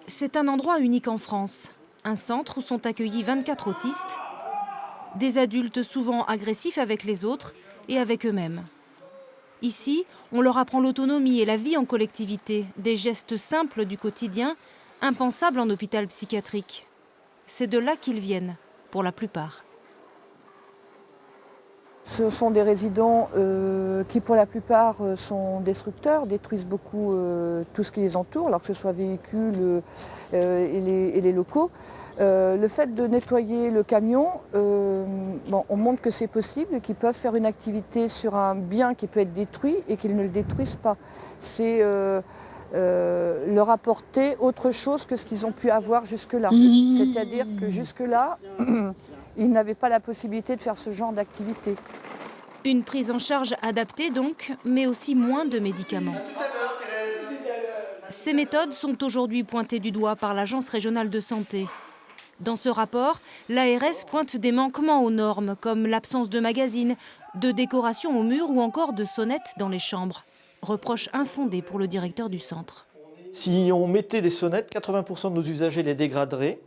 C'est un endroit unique en France, un centre où sont accueillis 24 autistes, des adultes souvent agressifs avec les autres et avec eux-mêmes. Ici, on leur apprend l'autonomie et la vie en collectivité, des gestes simples du quotidien, impensables en hôpital psychiatrique. C'est de là qu'ils viennent, pour la plupart. Ce sont des résidents qui, pour la plupart, sont destructeurs, détruisent beaucoup tout ce qui les entoure, alors que ce soit véhicules et les locaux. Le fait de nettoyer le camion, on montre que c'est possible, qu'ils peuvent faire une activité sur un bien qui peut être détruit et qu'ils ne le détruisent pas. C'est leur apporter autre chose que ce qu'ils ont pu avoir jusque-là. C'est-à-dire que jusque-là, ils n'avaient pas la possibilité de faire ce genre d'activité. Une prise en charge adaptée donc, mais aussi moins de médicaments. Ces méthodes sont aujourd'hui pointées du doigt par l'Agence régionale de santé. Dans ce rapport, l'ARS pointe des manquements aux normes, comme l'absence de magazines, de décoration aux murs ou encore de sonnettes dans les chambres. Reproche infondé pour le directeur du centre. Si on mettait des sonnettes, 80% de nos usagers les dégraderaient.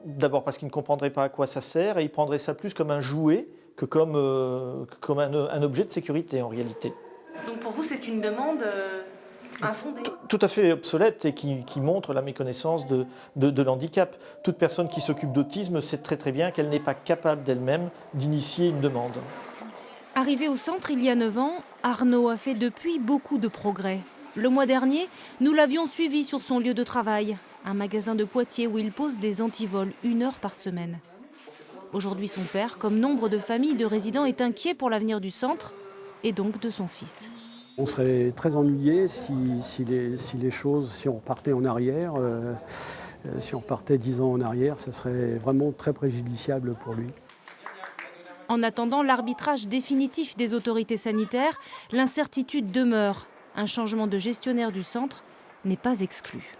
D'abord parce qu'ils ne comprendraient pas à quoi ça sert et ils prendraient ça plus comme un jouet que comme un objet de sécurité en réalité. Donc pour vous, c'est une demande infondée? Tout à fait obsolète et qui montre la méconnaissance de l'handicap. Toute personne qui s'occupe d'autisme sait très très bien qu'elle n'est pas capable d'elle-même d'initier une demande. Arrivé au centre il y a 9 ans, Arnaud a fait depuis beaucoup de progrès. Le mois dernier, nous l'avions suivi sur son lieu de travail, un magasin de Poitiers où il pose des antivols 1 heure par semaine. Aujourd'hui, son père, comme nombre de familles de résidents, est inquiet pour l'avenir du centre et donc de son fils. On serait très ennuyé si on repartait en arrière. Si on repartait 10 ans en arrière, ça serait vraiment très préjudiciable pour lui. En attendant l'arbitrage définitif des autorités sanitaires, l'incertitude demeure. Un changement de gestionnaire du centre n'est pas exclu.